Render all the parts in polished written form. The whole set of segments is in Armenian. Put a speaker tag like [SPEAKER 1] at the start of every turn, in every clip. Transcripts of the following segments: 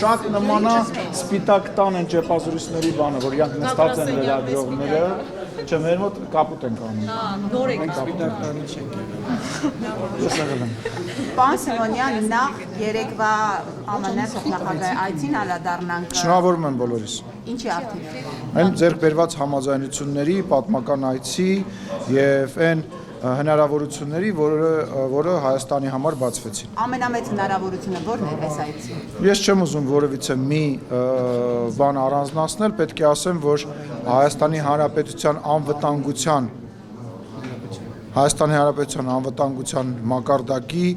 [SPEAKER 1] Շատ նմանա սպիտակ տան են ճեպազրույցների բանը, որ իրանք նստած են լրագրողները, չէ, մեր մոտ կապուտ ենք անում։
[SPEAKER 2] Նոր եք
[SPEAKER 3] Սպիտակ տանի չենք
[SPEAKER 1] Ես եղել եմ։
[SPEAKER 4] Պարոն Սիմոնյան, նախ երեկվա ԱՄՆ փոխնախագահի այցին անդրադառնանք։
[SPEAKER 1] Շնորհավորում եմ բոլորիս։
[SPEAKER 4] Ինչի արդյունք։
[SPEAKER 1] Այն ձեռք բերված համաձայնությունների, պատմական այցի եւ այն հնարավորությունների, որը Հայաստանի համար բացվեցին։
[SPEAKER 4] Ամենամեծ հնարավորությունը ո՞րն է այս այցի։
[SPEAKER 1] Ես չեմ ուզում որևիցե մի բան առանձնացնել, պետք է ասեմ, որ Հայաստանի Հանրապետության մակարդակի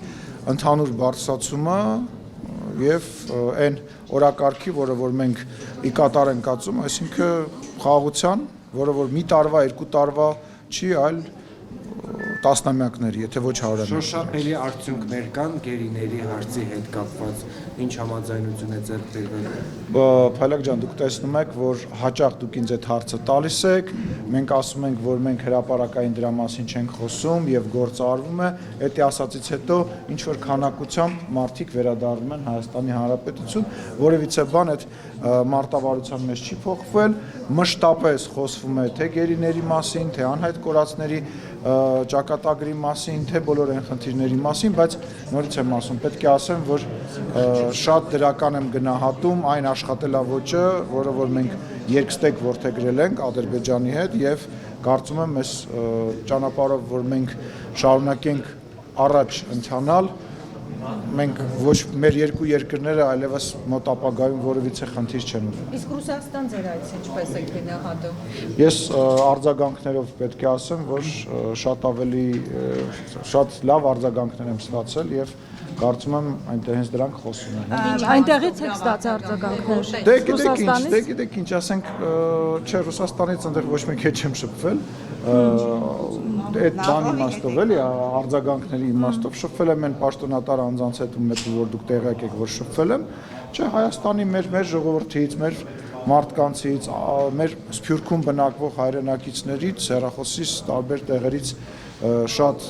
[SPEAKER 1] ընդհանուր բարձրացումը եւ այն օրակարգի, որը որ մենք ի կատար ենք կացում, այսինքն խաղաղության, որը որ մի տարվա, երկու տարվա չի, այլ տասնամյակների, եթե ոչ հարյուրամյակների։
[SPEAKER 3] Շոշափելի արդյունքներ կան գերիների հարցի հետ կապված, ինչ համաձայնություն է ձեռք բերվել։
[SPEAKER 1] Փայլակ ջան, դուք տեսնում եք, որ հաճախ դուք ինձ այդ հարցը տալիս եք, մենք ասում ենք, որ մենք հրապարակային դրա մասին չենք խոսում եւ գործը արվում է, դա ասածից հետո ինչ որ քանակությամբ մարդիկ վերադառնում են Հայաստանի Հանրապետություն, որևիցե բան այդ մարտավարության մեջ չի փոխվել, մշտապես խոսվում է թե գերիների մասին, թե անհայտ կորածների ճակատագրի մասին, թե բոլոր այն խնդիրների մասին, բայց նորից եմ ասում, պետք է ասեմ, որ շատ դրական եմ գնահատում այն աշխատելավոճը, որը որ մենք երկստեք որդեգրել ենք Ադրբեջանի հետ եւ կարծում եմ այս ճանապարհով, որ մենք շարունակենք առաջ ընթանալ, մենք ոչ մեր երկու երկրները այլևս մոտ ապագայում որևիցե խնդիր չեն ունենա։
[SPEAKER 2] Իսկ Ռուսաստան ձեր այց ինչպես եք գնահատում։
[SPEAKER 1] Ես արձագանքներով պետք է ասեմ, որ շատ լավ արձագանքներ եմ ստացել եւ կարծում եմ այնտեղ հենց դրանք խոսում են։
[SPEAKER 5] Այնտեղից եք ստացել արձագանքներ։
[SPEAKER 1] Դե գիտեք ինչ, ասենք, չէ, Ռուսաստանից այնտեղ ոչ մեկ հետ չեմ շփվել։ Այդ բան իմաստով էլի արձագանքների իմաստով շփվել եմ այն պաշտոնատար անձանց հետ, ում հետ որ դուք տեղյակ եք, որ շփվել եմ, չէ, Հայաստանի մեր ժողովրդից, մեր մարդկանցից, մեր Սփյուռքում բնակվող հայրենակիցներից, հեռախոսից, տարբեր տեղերից շատ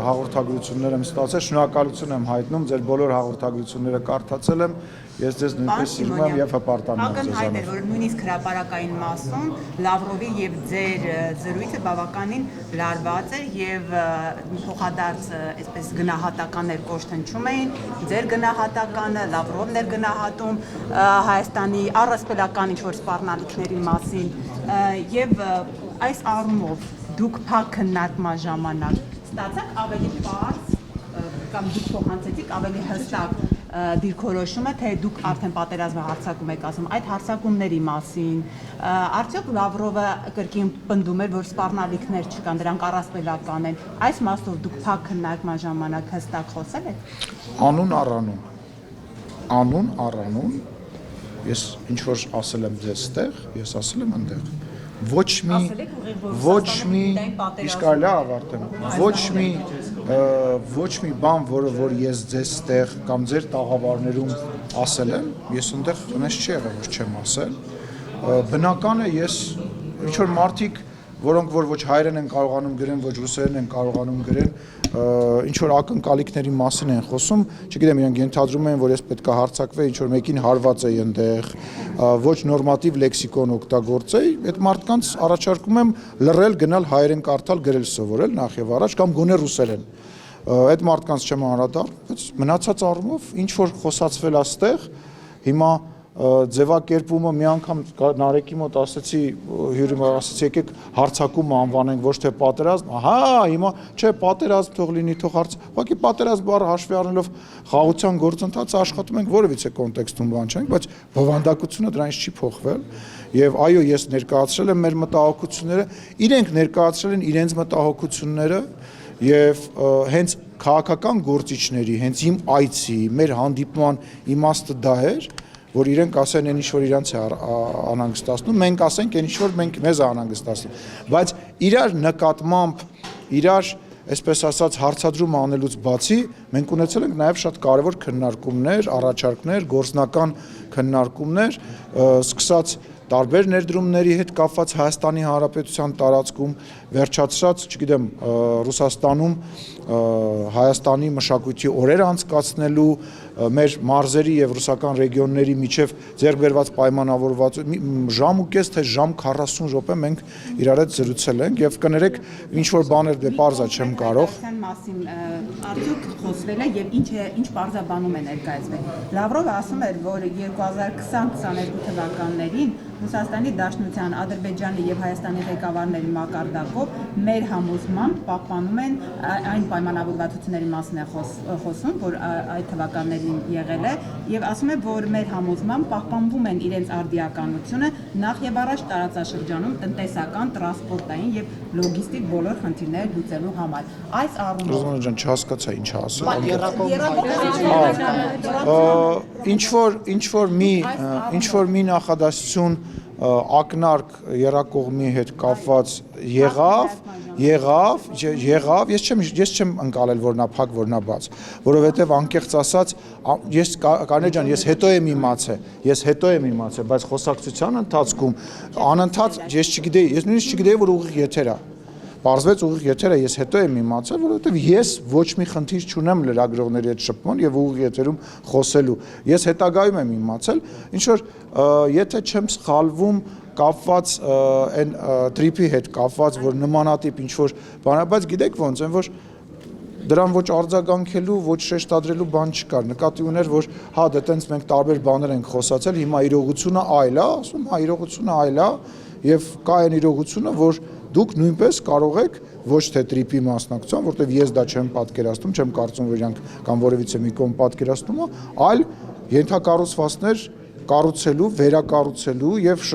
[SPEAKER 1] հաղորդագրություններ եմ ստացել, շնորհակալություն եմ հայտնում, ձեր բոլոր հաղորդագրությունները կարդացել եմ, ես ձեզ նույնպես սիրում եմ եւ հպարտանում եմ ձեզանով։
[SPEAKER 4] Ակնհայտ է, որ նույնիսկ հրապարակային մասում Լավրովի եւ ձեր զրույցը բավականին լարված է եւ փոխադարձ այսպես գնահատականներ կոշտնչում էին, ձեր գնահատականը, Լավրովն էր գնահատում Հայաստանի առասպելական ինչ-որ սպառնալիքների մասին եւ այս առումով դուք փակ քննարկման ժամանակ ստացաք ավելի պարզ կամ դուք փոխանցեցիք ավելի հստակ դիրքորոշումը, թե դուք արդեն պատերազմը հարձակում եք ասում, այդ հարձակումների մասին, արդյոք Լավրովը կրկին պնդում էր, որ սպառնալիքներ չկան, դրանք առասպելական են, այս մասով դուք փակ քննարկման ժամանակ հստակ խոսել եք։
[SPEAKER 1] Անուն առանուն, ես ինչ որ ասել եմ ձեզ ստեղ, ես ասել եմ այնտեղ։ Ոչ մի իսկ այլ ավարտեմ, ոչ մի բան, որը որ ես ձեզ ստեղ կամ ձեր տաղավարներում ասել եմ, ես այնտեղ այնպես չի եղել, որ չեմ ասել։ Բնական է ես ինչ որ մարդիկ, որոնք որ ոչ հայերեն են կարողանում գրեն, ոչ ռուսերեն են կարողանում գրեն, ինչ որ ակնկալիքների մասին են խոսում, չգիտեմ, իրենք ենթադրում են, որ ես պետք է հարցակվեի, ինչ որ մեկին հարված է այնտեղ, ոչ նորմատիվ լեքսիկոն օգտագործեի, այդ մարդկանց առաջարկում եմ լռել, գնալ հայերեն կարդալ, գրել սովորել նախ եւ առաջ կամ գոնե ռուսերեն։ Այդ մարդկանց չեմ անդրադառնում, բայց մնացած առումով ինչ որ խոսացվել այստեղ, հիմա ձևակերպումը մի անգամ Նարեկի մոտ ասեցի, հյուրին ասեցի եկեք հարցակումը անվանենք, ոչ թե պատերազմ, ահա, հիմա չէ, պատերազմ թող լինի, թող հարց, ուղղակի պատերազմ բառը հաշվի առնելով խաղաղության գործընթացը աշխատում ենք որևիցե կոնտեքստում բան չենք, բայց բովանդակությունը դրանից չի փոխվել եւ այո, ես ներկայացրել եմ մեր մտահոգությունները, իրենք ներկայացրել են իրենց մտահոգությունները եւ հենց քաղաքական գործիչների, հենց իմ այցի, մեր հանդիպման իմաստը դա էր, որ իրենք ասեն այն ինչ որ իրանց է անհանգստացնում, մենք ասենք այն ինչ որ մենք մեզ է անհանգստացնում, բայց իրար նկատմամբ, իրար այսպես ասած հարցադրում անելուց բացի, մենք ունեցել ենք նաև շատ կարևոր քննարկումներ, առաջարկներ, գործնական քննարկումներ, սկսած տարբեր ներդրումների հետ կապված Հայաստանի Հանրապետության տարածքում, վերջացրած, չգիտեմ, Ռուսաստանում Հայաստանի մշակույթի օրեր անցկացնելու, մեր մարզերի եւ ռուսական ռեգիոնների միջև ձեռք բերված պայմանավորված ժամ ու կես թե ժամ 40 րոպե մենք իրար հետ զրուցել ենք եւ կներեք ինչ որ բաներ դե parza չեմ կարող
[SPEAKER 4] մասին արդյոք խոսվել է եւ ինչ parzabanum է ներկայացվել։ Լավրովը ասում էր, որ 2020-22 թվականներին Ռուսաստանի Դաշնության, Ադրբեջանի եւ Հայաստանի ղեկավարների մակարդակով մեր համոզմամբ պահպանում են այն պայմանավորվածությունների մասին է խոսում, որ այդ թվականներին եղել է եւ ասում է, որ մեր համոզմամբ պահպանվում են իրենց արդիականությունը նախ եւ առաջ տարածաշրջանում տնտեսական, տրանսպորտային եւ լոգիստիկ բոլոր խնդիրները լուծելու համար։ Այս առումով
[SPEAKER 1] Ռոզմանա ջան, չհասկացա ինչ ասում։ Ինչ որ մի նախադասություն ակնարկ երակողմի հետ կապված եղավ, ես չեմ ընկալել որ նա փակ, որ նա բաց, որովհետև անկեղծ ասած, Կարինե ջան, ես հետո եմ իմացել, բայց խոսակցության ընթացքում անընդհատ ես նույնիսկ չգիտեի, որ ուղիղ եթեր է։ Պարզվեց ուղիղ եթերը ես հետո եմ իմացել, որովհետև ես ոչ մի խնդիր չունեմ լրագրողների հետ շփման եւ ուղիղ եթերում խոսելու։ Ես հետագայում եմ իմացել, ինչ որ եթե չեմ սխալվում, կապված այն տրիպի հետ կապված, որ նմանատիպ ինչ որ բան է, բայց գիտեք ոնց են, որ դրան ոչ արձագանքելու, ոչ շեշտադրելու բան չկար։ Նկատի ուներ, որ հա դե տենց մենք տարբեր բաներ ենք խոսացել, հիմա իրողությունը այլ է, ասում, հա իրողությունը այլ է եւ կա այն իրողությունը, որ դուք նույնպես կարող եք ոչ թե տրիպի մասնակցության, որտեղ ես դա չեմ պատկերացնում, չեմ կարծում, որ իրանք կամ որևիցե մի կողմ պատկերացնում է, այլ ենթակառուցվածքներ կառուցելու, վերակառուցելու եւ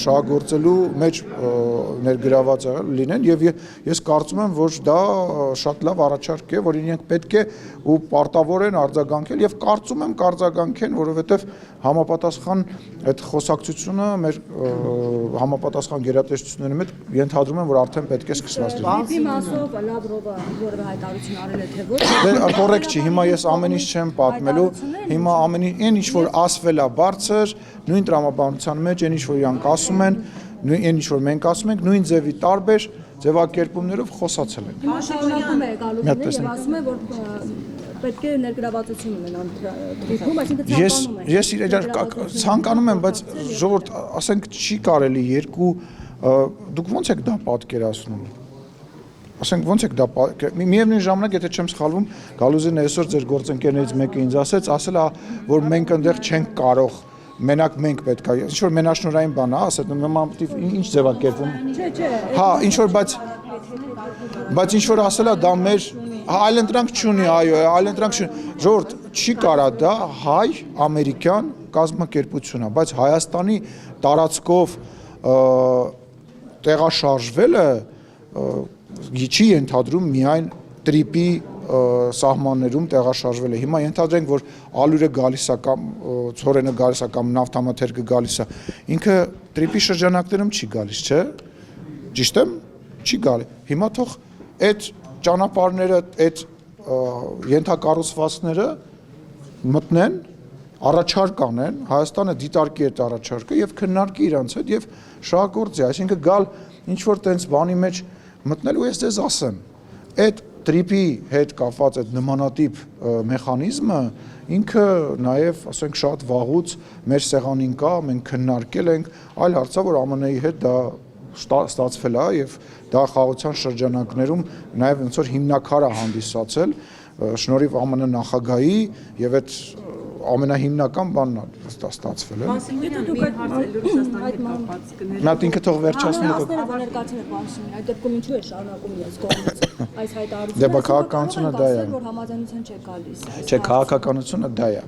[SPEAKER 1] շահագործելու մեջ ներգրաված լինեն եւ ես կարծում եմ, որ դա շատ լավ առաջարկ է, որ իրենք պետք է ու պարտավոր են արձագանքել եւ կարծում եմ կարձագանքեն, որովհետեւ համապատասխան այդ խոսակցությունը մեր համապատասխան գերատեսչությունների հետ ենթադրում եմ, որ արդեն պետք է սկսված լինի։
[SPEAKER 5] Դեպի մասով Լավրովը որևէ հայտարարություն արել է թե ոչ։
[SPEAKER 1] Դե կոռեկտ չի, հիմա ես ամեն ինչ չեմ պատմելու, հիմա այն ինչ որ ասվել է բարձր, նույն տրամաբանության մեջ այն ինչ որ իրանք ասում են, այն ինչ որ մենք ասում ենք, նույն ձևի տարբեր ձևակերպումներով խոսացել են։
[SPEAKER 5] Հիմա շարունակում է գալուստը եւ ասում է, որ պետք է ներգրավվածություն ունենան տրիփում, այսինքն
[SPEAKER 1] ցանկանում եմ, բայց ժողովուրդ, ասենք չի կարելի երկու դուք ո՞նց եք դա պատկերացնում։ Ասենք ո՞նց եք դա միևնույն ժամանակ, եթե չեմ սխալվում, Գալուզին այսօր ձեր գործընկերներից մեկը ինձ ասել, որ մենք այնտեղ չենք կարող, մենակ մենք պետք է, ինչ որ մենաշնորհային բան է, ասել, նմանատիպ ինչ ձևակերպում։
[SPEAKER 5] Չէ,
[SPEAKER 1] հա, ինչ որ բայց ինչ որ ասելա դա մեր այլընտրանք չունի, այո, այլընտրանք չունի։ Ժողովուրդ, չի կարա դա հայ-ամերիկյան կազմակերպություն է, բայց Հայաստանի տարածքով տեղաշարժվելը չի ենթադրում միայն տրիպի սահմաններում տեղաշարժվել է։ Հիմա ենթադրենք, որ ալյուրը գալիս է կամ ցորենը գալիս է կամ նավթամթերքը գալիս է։ Ինքը տրիպի շրջանակներում չի գալիս, չէ՞։ Ճիշտ եմ, չի գալի։ Հիմա թող այդ ճանապարհները, այդ ենթակառուցվածքները մտնեն, առաջարկ անեն, Հայաստանը դիտարկի այդ առաջարկը եւ քննարկի իրանց հետ եւ շահագործի, այսինքն գալ ինչ որ տենց բանի մեջ մտնելու ես ձեզ ասեմ, այդ տրիպի հետ կապված այդ նմանատիպ մեխանիզմը ինքը նաև, ասենք, շատ վաղուց մեր սեղանին կա, մենք քննարկել ենք, այլ հարց է, որ ԱՄՆ-ի հետ դա ստացվել է եւ դա խաղաղության շրջանակներում նաև ոնց որ հիմնակար է հանդիսացել շնորհիվ ԱՄՆ նախագահի եւ այդ ամենահիմնական բանն է ստացվել է։
[SPEAKER 2] Մասիմյանն մի հարց է Ռուսաստանի կապված կներ։
[SPEAKER 1] Նա ինքը թող վերջացնի
[SPEAKER 5] Ներկայացնել Պասիմյանն, այդ դեպքում ինչու է շարունակում ես կողմից այս հայտարարությունը։
[SPEAKER 1] Դե քաղաքականությունը դա է։
[SPEAKER 5] Որ համաձայնության չէ գալիս։
[SPEAKER 1] Չէ, քաղաքականությունը դա է,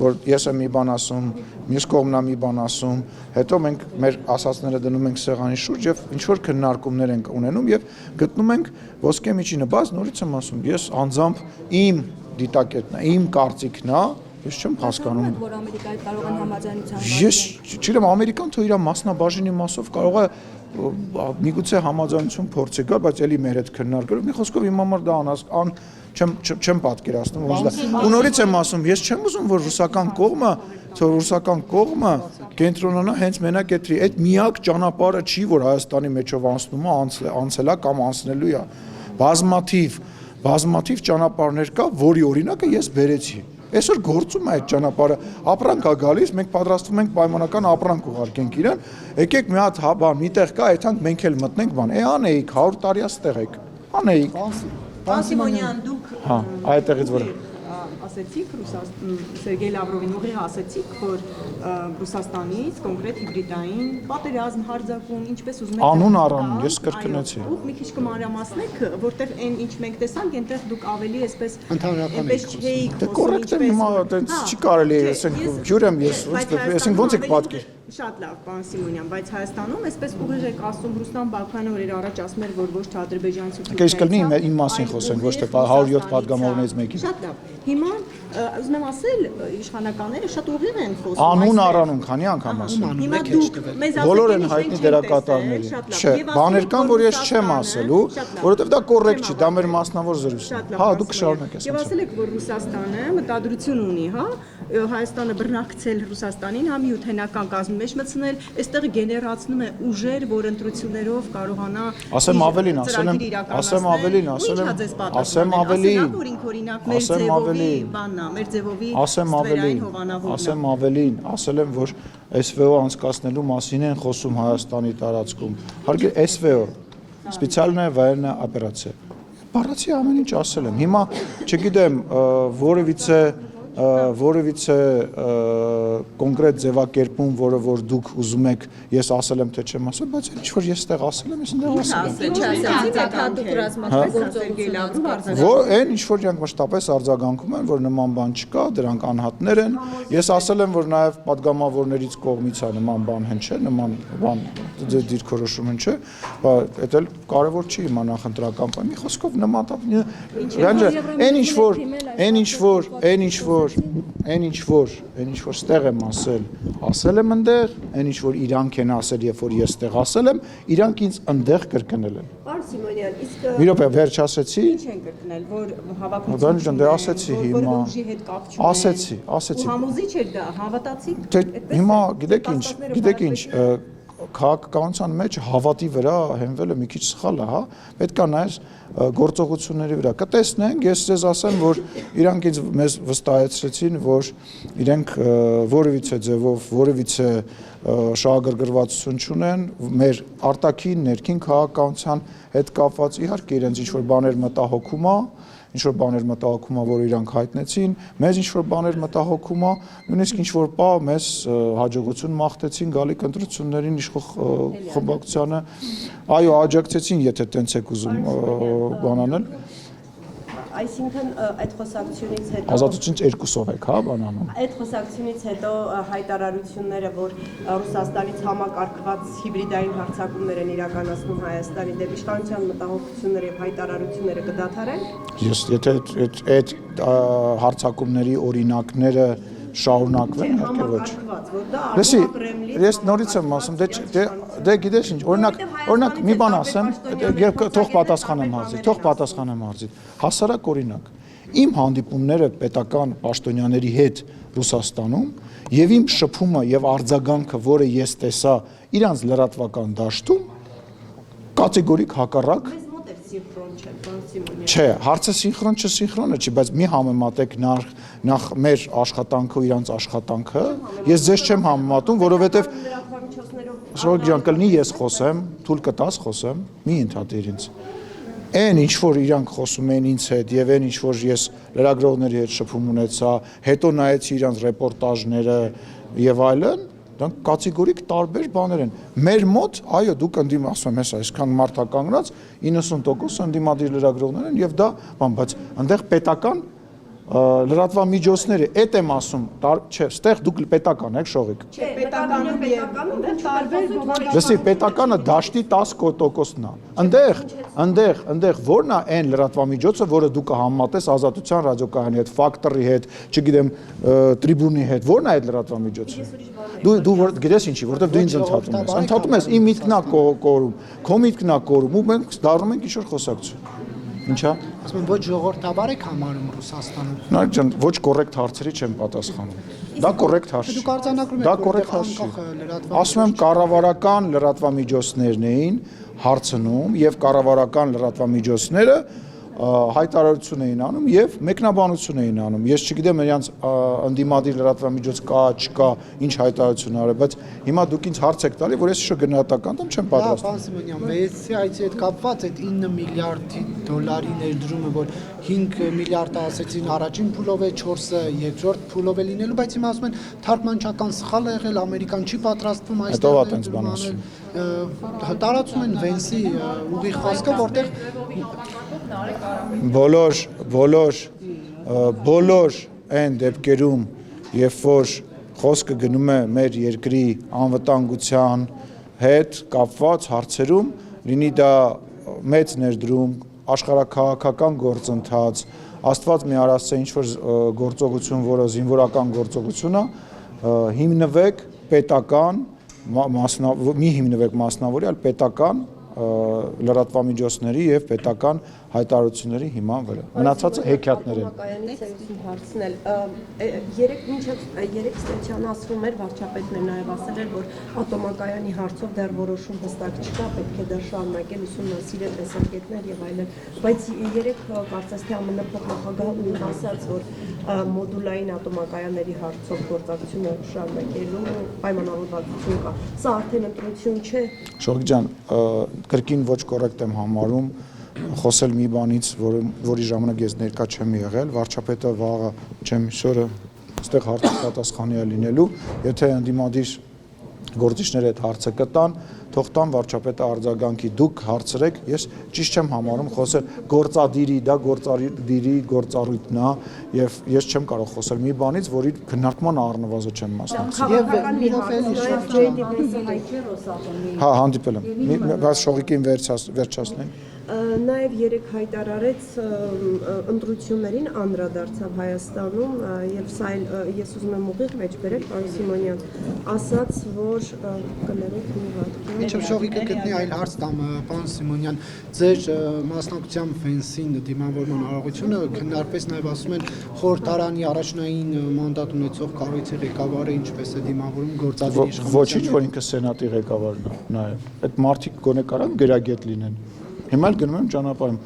[SPEAKER 1] որ ես եմ մի բան ասում, մյուս կողմն է մի բան ասում, հետո մենք մեր ասածները դնում ենք սեղանի շուրջ եւ ինչ որ քննարկումներ ենք ունենում եւ գտնում ենք ոսկե միջինը, բայց նորից եմ ասում, ես անձամբ իմ դիտակետն է, իմ կարծիքն է, ես չեմ հասկանում։
[SPEAKER 5] Որ Ամերիկայի կարող են համաձայնության։
[SPEAKER 1] Ես չգիտեմ, Ամերիկան թող իր մասնաբաժինի մասով կարող է միգուցե համաձայնություն փորձի գալ, բայց էլի մեր հետ քննարկելով մի խոսքով իմ համար դա չեմ պատկերացնում ոնց դա։ Ու նորից եմ ասում, ես չեմ ուզում, որ ռուսական կողմը թող ռուսական կողմը կենտրոնանա հենց մենակ այդ միակ ճանապարհը չի, որ Հայաստանի մեջով անցնում է, անցել է կամ անցնելու է։ Բազմաթիվ ճանապարհներ կա, որի օրինակը ես բերեցի։ Այսօր գործում է այդ ճանապարհը, ապրանք է գալիս, մենք պատրաստվում ենք պայմանական ապրանք ուղարկենք իրան, եկեք մի հատ բան, միտեղ կա, այդքանք մենք էլ մտնենք բան։ Անեիք 100 տարի աստեղ եք։ Անեիք։
[SPEAKER 2] Պան Սիմոնյան, դուք
[SPEAKER 1] Հա, այդտեղից որ
[SPEAKER 2] ասեցիք Սերգեյ Լավրովին ուղիղ ասեցիք, որ Ռուսաստանից կոնկրետ հիբրիդային պատերազմ հարձակում, ինչպես ուզում եք
[SPEAKER 1] Անուն առանուն, ես կրկնեցի։
[SPEAKER 2] Ու մի քիչ կմանրամասնեք, որտեղ այն ինչ մենք տեսանք, այնտեղ դուք ավելի այսպես
[SPEAKER 3] Ընդհանրական
[SPEAKER 2] այնպես չէիք
[SPEAKER 1] Դե կոռեկտ է, հիմա այդպես չի կարելի, ասենք ջուր եմ ես, ասենք ոնց եք պատկեր։
[SPEAKER 2] Շատ լավ, պարոն Սիմոնյան, բայց Հայաստանում այսպես ուղիղ եք ասում Ռուստան Բաքյանը օրեր առաջ ասում էր, որ ոչ թե ադրբեջանցի։
[SPEAKER 1] Իսկ կլինի իմ մասին խոսենք, ոչ թե 107 падգամավորներից մեկի։
[SPEAKER 2] Շատ լավ։ Հիմա ուզում եմ ասել, իշխանականները շատ ուղիղ են խոսում։
[SPEAKER 1] Անուն առանուն, քանի անգամ ասում։
[SPEAKER 2] Հիմա դուք մեզ
[SPEAKER 1] Բոլոր են հայտնի դերակատարների։ Չէ, բաներ կան, որ ես չեմ ասելու, որովհետև դա կոռեկտ չի, դա մեր մասնավոր զրույցն է։ Հա, դուք շարունակեք։
[SPEAKER 2] Եվ ասել եք, որ Ռուսաստանը մտադրություն ունի, հա, Հայաստանը բռնակցել Ռուսաստանին, հա միութենական կազմի մեջ մտցնել, այստեղ գեներացնում է ուժեր, որ ընտրություններով կարողանա
[SPEAKER 1] Ասեմ ավելին, ասեմ ավելին, ասել եմ, որ SVO անցկացնելու մասին են խոսում Հայաստանի տարածքում։ Հարգի SVO, սպეციальная военная операция։ Բառացի ամեն ինչ ասել եմ։ Հիմա չգիտեմ, որևիցե կոնկրետ ձևակերպում, որը որ դուք ուզում եք, ես ասել եմ թե չեմ ասել, բայց ինչ որ ես այդտեղ ասել եմ, ես այդտեղ ասել եմ։ Որ այն ինչ որ իրանք մշտապես արձագանքում են, որ նման բան չկա, դրանք անհատներ են։ Ես ասել եմ, որ նաև падգամավորներից կողմից է նման բան հնչել, նման բան դիրքորոշում հնչել, բայց դա էլ կարևոր չի հիմա նախընտրական բան։ Մի խոսքով նման այն ինչ որ ստեղ եմ ասել եմ ընդեղ, այն ինչ որ իրանք են ասել, երբ որ ես ստեղ ասել եմ, իրանք ինձ ընդեղ կրկնել են։
[SPEAKER 2] Պարոն Սիմոնյան, իսկ
[SPEAKER 1] մի րոպե, վերջ ասեցի։
[SPEAKER 2] Ինչ են կրկնել, որ հավաքություն
[SPEAKER 1] դե ասեցի հիմա։
[SPEAKER 2] ուժի հետ կապ չունեն։
[SPEAKER 1] Ասեցի։
[SPEAKER 2] Ու համոզիչ էր դա, հավատացիք։
[SPEAKER 1] Հիմա գիտեք ինչ, քաղաքականության մեջ հավատի վրա հենվելը մի քիչ սխալ է, հա, պետք է նայես գործողությունների վրա։ Կտեսնենք, ես ձեզ ասեմ, որ իրանք ինձ մեզ վստահեցրեցին, որ իրենք որևիցե ձևով, որևիցե շահագրգռվածություն չունեն, մեր արտաքին, ներքին քաղաքականության հետ կապված, իհարկե իրենց ինչ-որ բաներ մտահոգում է, ինչ-որ բաներ մտահոգում է, որ իրանք հայտնեցին, մեզ ինչ-որ բաներ մտահոգում է, նույնիսկ ինչ-որ պա մեզ հաջողություն մաղթեցին գալիք ընտրություններին իշխող խմբակցությանը, այո, աջակցեցին, եթե տենց եք ուզում բան անել։
[SPEAKER 6] Այսինքն այդ խոսակցությունից հետո
[SPEAKER 1] Ազատությունից երկուսով եք, հա, բանանում։
[SPEAKER 6] Այդ խոսակցությունից հետո հայտարարությունները, որ Ռուսաստանից համակարգված հիբրիդային հարձակումներ են իրականացնում Հայաստանի դեպի իշխանության մտահոգությունները եւ հայտարարությունները կդադարեն։
[SPEAKER 1] Ես եթե այդ հարձակումների օրինակները շարունակվեն, իհարկե ոչ։ Լսի, ես նորից եմ ասում, դե գիտես ինչ, օրինակ մի բան ասեմ, թող պատասխանեմ հարցին։ Հասարակ օրինակ, իմ հանդիպումները պետական պաշտոնյաների հետ Ռուսաստանում եւ իմ շփումը եւ արձագանքը, որը ես տեսա իրանց լրատվական դաշտում, կատեգորիկ հակառակ Չէ, հարցը սինխրոն չսինխրոնը չի, բայց մի համեմատեք նախ մեր աշխատանքը ու իրանց աշխատանքը, ես ձեզ չեմ համեմատում, որովհետև Շորգ ջան, կլինի ես խոսեմ, թույլ կտաս խոսեմ, մի ընդհատիր ինձ։ Այն ինչ որ իրանք խոսում են ինձ հետ եւ այն ինչ որ ես լրագրողների հետ շփում ունեցա, հետո նայեցի իրանց ռեպորտաժները եւ այլն, դրանք կատեգորիկ տարբեր բաներ են։ Մեր մոտ, այո, դուք ընդդիմ ասում ես, այսքան մարդականգնած 90% ընդդիմադիր լրագրողներ են եւ դա բան, բայց այնտեղ պետական լրատվամիջոցները, այդ եմ ասում, չէ, ստեղ դուք պետական եք շողիկ։
[SPEAKER 2] Չէ, պետականը տարբեր
[SPEAKER 1] Լսի, պետականը դաշտի 10%-ն է։ Այնտեղ որն է այն լրատվամիջոցը, որը դու կհամեմատես Ազատության ռադիոկայանի հետ, Ֆակտորի հետ, չգիտեմ, Տրիբունի հետ, որն է այդ լրատվամիջոցը։ Դու գիտես ինչի, որտեղ դու ինձ ընդհատում ես, իմ միտքն է կորում, քո միտքն է կորում ու մենք դառնում ենք ինչ-որ խոսակցություն։ Ինչա։
[SPEAKER 7] Ասում եմ ոչ ժողովրդաբար եք համարում Ռուսաստանում։
[SPEAKER 1] Նայեք ջան, ոչ կոռեկտ հարցերի չեմ պատասխանում։ Դա կոռեկտ հարց չի։
[SPEAKER 7] Դուք արձանագրում
[SPEAKER 1] Դա
[SPEAKER 7] եք,
[SPEAKER 1] կոռեկտ
[SPEAKER 7] որտեղ
[SPEAKER 1] հարց չի։
[SPEAKER 7] անկախ
[SPEAKER 1] Ասում եմ կառավարական լրատվամիջոցներն էին հարցնում եւ կառավարական լրատվամիջոցները հայտարարություն էին անում եւ մեկնաբանություն էին անում։ Ես չգիտեմ նրանց ընդդիմադիր լրատվամիջոց կա, չկա, ինչ հայտարարություն արել, բայց հիմա դուք ինձ հարց եք տալի, որ ես շո գնահատական տամ, չեմ պատրաստ։
[SPEAKER 7] Պարոն Սիմոնյան, վեեցի այցի հետ կապված այդ 9 միլիարդի դոլարի ներդրումը, որ 5 միլիարդը ասեցին առաջին փուլով է, 4-ը երկրորդ փուլով է լինելու, բայց հիմա ասում են թարգմանչական սխալ է եղել, Ամերիկան չի պատրաստվում այստեղ տարածում են Վենսի ուղիղ խոսքը, որտեղ բոլոր այն դեպքերում, երբ որ խոսքը գնում է մեր երկրի անվտանգության հետ կապված հարցերում, լինի դա մեծ ներդրում, աշխարհաքաղաքական գործընթաց, Աստված մի արասցե ինչ-որ գործողություն, որը զինվորական գործողություն է, հիմնվեք պետական մի հիմնվեք մասնավորի, այլ պետական լրատվամիջոցների եւ պետական հայտարարությունների հիման վրա։ Մնացածը հեքիաթներ են։
[SPEAKER 6] Ատոմակայանից եմ հարցնել։ Երեք ստեյցիան ասվում էր, վարչապետն է նաև ասել էր, որ ատոմակայանի հարցով դեռ որոշում հստակ չկա, պետք է դեռ շարունակել ուսումնասիրել տեսակետներ եւ այլն։ Բայց երեք կարծես թե ԱՄՆ փոխնախագահն ասաց, որ մոդուլային ատոմակայանների հարցով գործակցությունը շարունակելու պայմանավորվածություն կա։ Սա արդեն ընտրություն չէ։
[SPEAKER 1] Շողիկ ջան, կրկին ոչ կոռեկտ եմ համարում խոսել մի բանից, որի ժամանակ ես ներկա չեմ եղել, վարչապետը վաղը չեմ հիշորը այստեղ հարցի պատասխանի է լինելու, եթե ընդդիմադիր գործիչները այդ հարցը կտան, թող տան վարչապետը արձագանքի, դուք հարցրեք, ես ճիշտ չեմ համարում խոսել գործադիրի, դա գործադիրի գործառույթն է եւ ես չեմ կարող խոսել մի բանից, որի քննարկման առնվազն չեմ մասնակցել։ Հա, հանդիպել եմ։ Բայց շողիկին վերջացնենք։
[SPEAKER 6] Նաև երեք հայտարարեց ընտրություններին անդրադարձավ Հայաստանում եւ սա ես ուզում եմ ուղիղ մեջ բերել պարոն Սիմոնյան ասաց որ կներեք մի հատ
[SPEAKER 7] Ինչու շողիկը գտնի այլ հարց տամ պարոն Սիմոնյան ձեր մասնակցությամբ Վենսին դիմավորման արարողությունը քննարկվեց նաև ասում են խորհրդարանի առաջնային մանդատ ունեցող կառույցի ղեկավարը ինչպես է դիմավորում գործադիր իշխանության
[SPEAKER 1] Ոչինչ որ ինքը սենատի ղեկավարն է նաև այդ մարդիկ գոնե կարան գրագետ լինեն Հիմա էլ գնում եմ ճանապարհում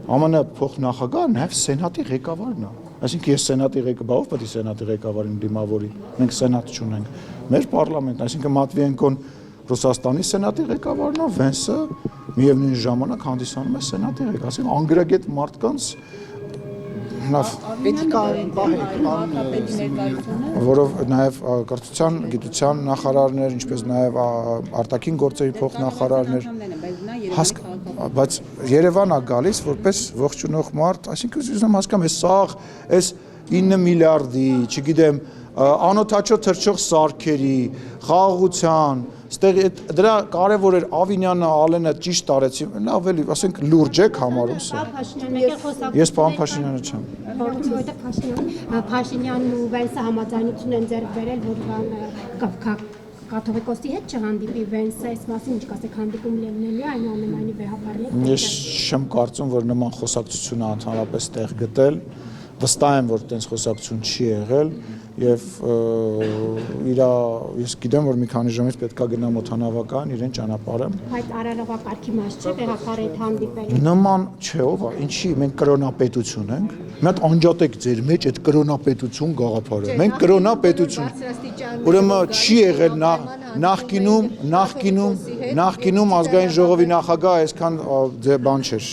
[SPEAKER 1] ԱՄՆ փոխնախագահը նաև սենատի ղեկավարն է այսինքն ես սենատի ղեկավարով պետք է սենատի ղեկավարին դիմավորի մենք սենատ չունենք մեր պարլամենտն այսինքն Մատվիենկոն Ռուսաստանի սենատի ղեկավարն է Վենսը միևնույն ժամանակ հանդիսանում է սենատի ղեկավար այսինքն անգրագետ մարդկանց
[SPEAKER 7] Էթիկային բահ է
[SPEAKER 1] որով նաև կրթության, գիտության նախարարներ, ինչպես նաև արտաքին գործերի փոխնախարարներ, բայց Երևանն է գալիս որպես ողջունող մարդ, այսինքն ուզում հասկամ, այս 9 միլիարդի, չգիտեմ, անօթաչո թռչող սարքերի, խաղաղության, ստեղ դրա կարևոր էր Ավինյանը, Ալենը ճիշտ արեցին, ավելի, ասենք լուրջ եք համարում սա։ Ես պարոն Փաշինյանը չեմ։
[SPEAKER 8] Որովհետև Փաշինյանն ու Վենսը համաձայնություն են ձեռք բերել, որ կաթողիկոսի հետ չհանդիպի Վենսը, այս մասին ինչ կասեք հանդիպում լինելու է, այնուամենայնիվ վեհապարի։
[SPEAKER 1] Ես չեմ կարծում, որ նման խոսակցությունը ընդհանրապես տեղ գտել, վստահ եմ, որ այդպես խոսակցություն չի եղել եւ ես գիտեմ, որ մի քանի ժամից պետքա գնամ օդանավական իրեն ճանապարհեմ։
[SPEAKER 8] Բայց արարողակարգի մաս չէ, վեհապարի հետ հանդիպել։
[SPEAKER 1] Նման չէ, ով է, ինչի մենք կրոնապետություն ենք։ Մի հատ անջատեք ձեր մեջ այդ կրոնապետություն գաղափարը։ Մենք կրոնապետություն։ Ուրեմն չի եղել նախկինում ազգային ժողովի նախագահ այսքան բան չէր,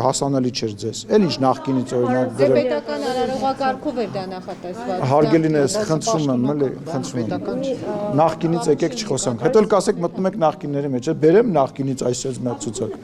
[SPEAKER 1] հասանելի չէր ձեզ։ Էլ ինչ նախկինից օրինակ
[SPEAKER 9] դե պետական արարողակարգով էր դա նախատեսված։
[SPEAKER 1] Հարգելին ես խնդրում եմ, էլի, խնդրում եմ։ Նախկինից եկեք չխոսանք։ Հետո էլ կասեք մտնում եք նախկինների մեջ, բերեմ նախկինից այսպես մեկ ցուցակ։